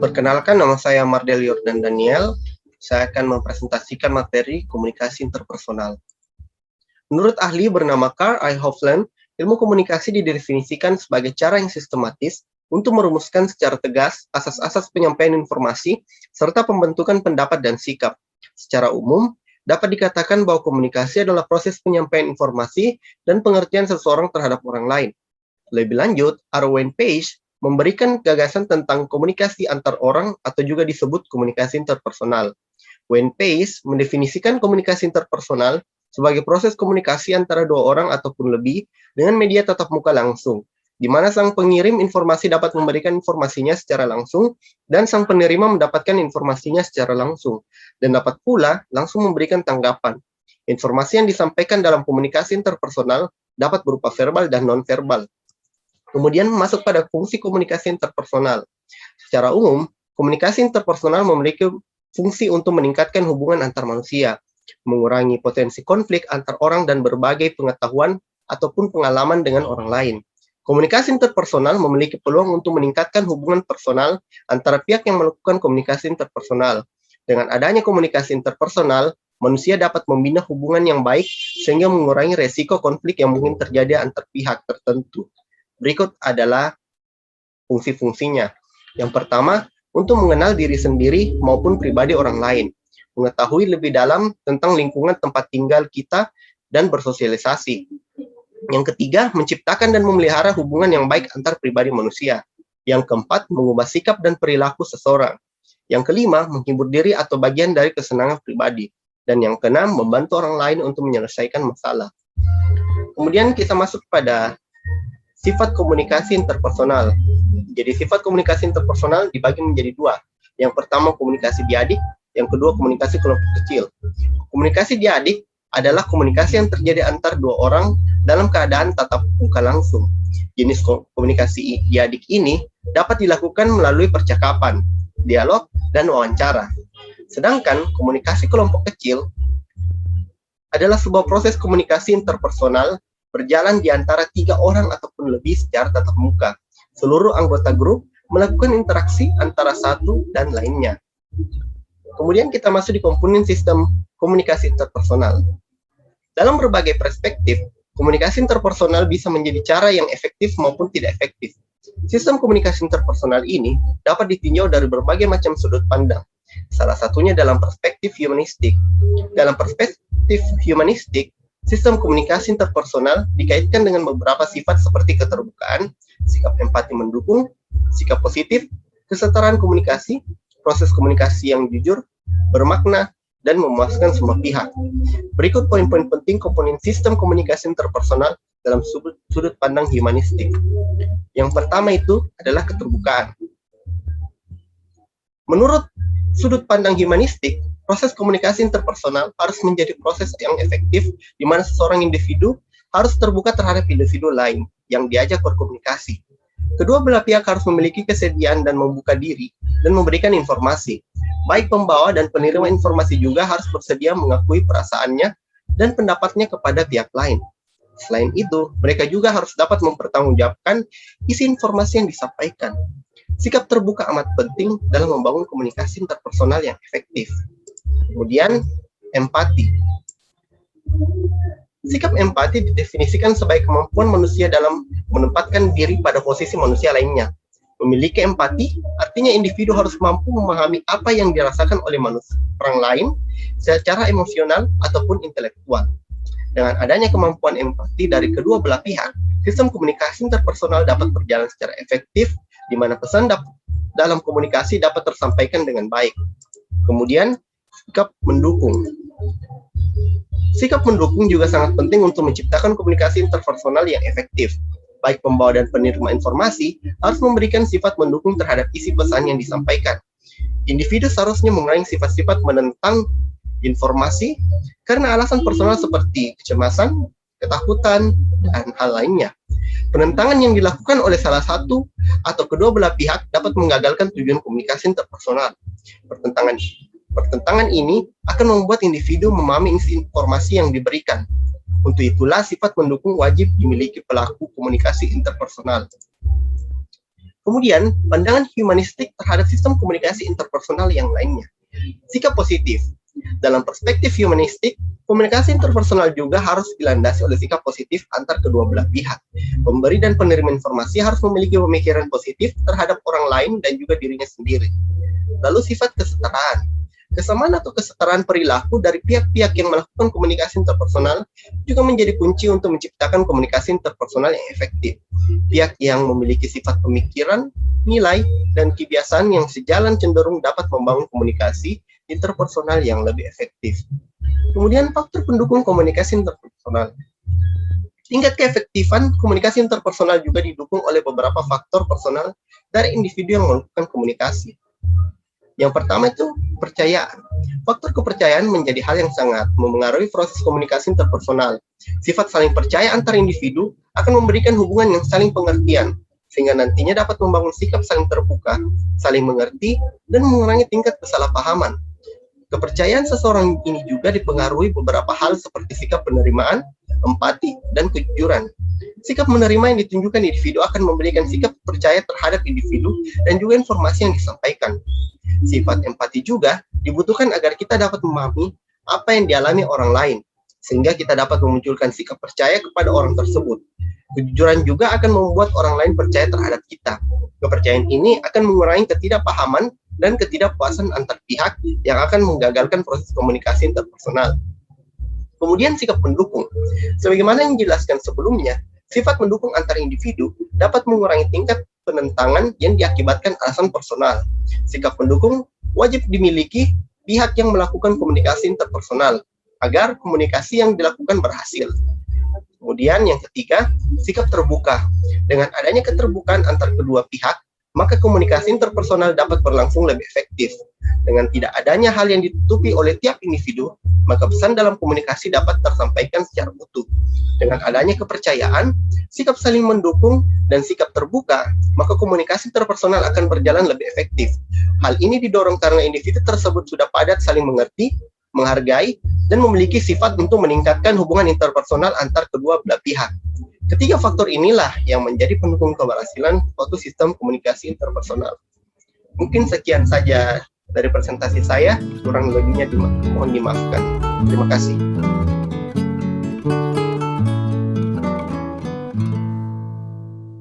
Perkenalkan, nama saya Mardel Yordan Daniel. Saya akan mempresentasikan materi komunikasi interpersonal. Menurut ahli bernama Carl I. Hovland, ilmu komunikasi didefinisikan sebagai cara yang sistematis untuk merumuskan secara tegas asas-asas penyampaian informasi serta pembentukan pendapat dan sikap. Secara umum, dapat dikatakan bahwa komunikasi adalah proses penyampaian informasi dan pengertian seseorang terhadap orang lain. Lebih lanjut, Arwen Page memberikan gagasan tentang komunikasi antar orang atau juga disebut komunikasi interpersonal. Wayne Page mendefinisikan komunikasi interpersonal sebagai proses komunikasi antara dua orang ataupun lebih dengan media tatap muka langsung, di mana sang pengirim informasi dapat memberikan informasinya secara langsung dan sang penerima mendapatkan informasinya secara langsung, dan dapat pula langsung memberikan tanggapan. Informasi yang disampaikan dalam komunikasi interpersonal dapat berupa verbal dan non-verbal. Kemudian masuk pada fungsi komunikasi interpersonal. Secara umum, komunikasi interpersonal memiliki fungsi untuk meningkatkan hubungan antar manusia, mengurangi potensi konflik antar orang dan berbagai pengetahuan ataupun pengalaman dengan orang lain. Komunikasi interpersonal memiliki peluang untuk meningkatkan hubungan personal antara pihak yang melakukan komunikasi interpersonal. Dengan adanya komunikasi interpersonal, manusia dapat membina hubungan yang baik sehingga mengurangi resiko konflik yang mungkin terjadi antar pihak tertentu. Berikut adalah fungsi-fungsinya. Yang pertama, untuk mengenal diri sendiri maupun pribadi orang lain, mengetahui lebih dalam tentang lingkungan tempat tinggal kita, dan bersosialisasi. Yang ketiga, menciptakan dan memelihara hubungan yang baik antar pribadi manusia. Yang keempat, mengubah sikap dan perilaku seseorang. Yang kelima, menghibur diri atau bagian dari kesenangan pribadi. Dan yang keenam, membantu orang lain untuk menyelesaikan masalah. Kemudian kita masuk pada sifat komunikasi interpersonal. Jadi sifat komunikasi interpersonal dibagi menjadi dua. Yang pertama komunikasi diadik, yang kedua komunikasi kelompok kecil. Komunikasi diadik adalah komunikasi yang terjadi antar dua orang dalam keadaan tatap muka langsung. Jenis komunikasi diadik ini dapat dilakukan melalui percakapan, dialog, dan wawancara. Sedangkan komunikasi kelompok kecil adalah sebuah proses komunikasi interpersonal berjalan di antara 3 orang ataupun lebih secara tatap muka. Seluruh anggota grup melakukan interaksi antara satu dan lainnya. Kemudian kita masuk di komponen sistem komunikasi interpersonal. Dalam berbagai perspektif, komunikasi interpersonal bisa menjadi cara yang efektif maupun tidak efektif. Sistem komunikasi interpersonal ini dapat ditinjau dari berbagai macam sudut pandang. Salah satunya dalam perspektif humanistik. Dalam perspektif humanistik, sistem komunikasi interpersonal dikaitkan dengan beberapa sifat seperti keterbukaan, sikap empati mendukung, sikap positif, kesetaraan komunikasi, proses komunikasi yang jujur, bermakna, dan memuaskan semua pihak. Berikut poin-poin penting komponen sistem komunikasi interpersonal dalam sudut pandang humanistik. Yang pertama itu adalah keterbukaan. Menurut sudut pandang humanistik, proses komunikasi interpersonal harus menjadi proses yang efektif di mana seseorang individu harus terbuka terhadap individu lain yang diajak berkomunikasi. Kedua belah pihak harus memiliki kesediaan dan membuka diri dan memberikan informasi. Baik pembawa dan penerima informasi juga harus bersedia mengakui perasaannya dan pendapatnya kepada pihak lain. Selain itu, mereka juga harus dapat mempertanggungjawabkan isi informasi yang disampaikan. Sikap terbuka amat penting dalam membangun komunikasi interpersonal yang efektif. Kemudian, empati. Sikap empati didefinisikan sebagai kemampuan manusia dalam menempatkan diri pada posisi manusia lainnya. Memiliki empati artinya individu harus mampu memahami apa yang dirasakan oleh orang lain secara emosional ataupun intelektual. Dengan adanya kemampuan empati dari kedua belah pihak, sistem komunikasi interpersonal dapat berjalan secara efektif, di mana pesan dalam komunikasi dapat tersampaikan dengan baik. Kemudian, sikap mendukung. Sikap mendukung juga sangat penting untuk menciptakan komunikasi interpersonal yang efektif. Baik pembawa dan penerima informasi harus memberikan sifat mendukung terhadap isi pesan yang disampaikan. Individu seharusnya mengurangi sifat-sifat menentang informasi karena alasan personal seperti kecemasan, ketakutan, dan hal lainnya. Penentangan yang dilakukan oleh salah satu atau kedua belah pihak dapat menggagalkan tujuan komunikasi interpersonal. Pertentangan ini akan membuat individu memahami isi informasi yang diberikan. Untuk itulah sifat mendukung wajib dimiliki pelaku komunikasi interpersonal. Kemudian, pandangan humanistik terhadap sistem komunikasi interpersonal yang lainnya. Sikap positif. Dalam perspektif humanistik, komunikasi interpersonal juga harus dilandasi oleh sikap positif antar kedua belah pihak. Pemberi dan penerima informasi harus memiliki pemikiran positif terhadap orang lain dan juga dirinya sendiri. Lalu sifat kesetaraan. Kesamaan atau kesetaraan perilaku dari pihak-pihak yang melakukan komunikasi interpersonal juga menjadi kunci untuk menciptakan komunikasi interpersonal yang efektif. Pihak yang memiliki sifat pemikiran, nilai, dan kebiasaan yang sejalan cenderung dapat membangun komunikasi interpersonal yang lebih efektif. Kemudian faktor pendukung komunikasi interpersonal. Tingkat keefektifan komunikasi interpersonal juga didukung oleh beberapa faktor personal dari individu yang melakukan komunikasi. Yang pertama itu kepercayaan. Faktor kepercayaan menjadi hal yang sangat memengaruhi proses komunikasi interpersonal. Sifat saling percaya antar individu akan memberikan hubungan yang saling pengertian, sehingga nantinya dapat membangun sikap saling terbuka, saling mengerti, dan mengurangi tingkat kesalahpahaman. Kepercayaan seseorang ini juga dipengaruhi beberapa hal seperti sikap penerimaan, empati, dan kejujuran. Sikap menerima yang ditunjukkan individu akan memberikan sikap percaya terhadap individu dan juga informasi yang disampaikan. Sifat empati juga dibutuhkan agar kita dapat memahami apa yang dialami orang lain, sehingga kita dapat memunculkan sikap percaya kepada orang tersebut. Kejujuran juga akan membuat orang lain percaya terhadap kita. Kepercayaan ini akan mengurangi ketidakpahaman dan ketidakpuasan antar pihak yang akan menggagalkan proses komunikasi interpersonal. Kemudian sikap pendukung. Sebagaimana yang dijelaskan sebelumnya, sifat mendukung antar individu dapat mengurangi tingkat penentangan yang diakibatkan alasan personal. Sikap pendukung wajib dimiliki pihak yang melakukan komunikasi interpersonal agar komunikasi yang dilakukan berhasil. Kemudian yang ketiga, sikap terbuka. Dengan adanya keterbukaan antar kedua pihak, maka komunikasi interpersonal dapat berlangsung lebih efektif. Dengan tidak adanya hal yang ditutupi oleh tiap individu, maka pesan dalam komunikasi dapat tersampaikan secara utuh. Dengan adanya kepercayaan, sikap saling mendukung, dan sikap terbuka, maka komunikasi interpersonal akan berjalan lebih efektif. Hal ini didorong karena individu tersebut sudah padat saling mengerti, menghargai, dan memiliki sifat untuk meningkatkan hubungan interpersonal antar kedua belah pihak. Ketiga faktor inilah yang menjadi pendukung keberhasilan suatu sistem komunikasi interpersonal. Mungkin sekian saja dari presentasi saya, kurang lebihnya mohon dimaafkan. Terima kasih.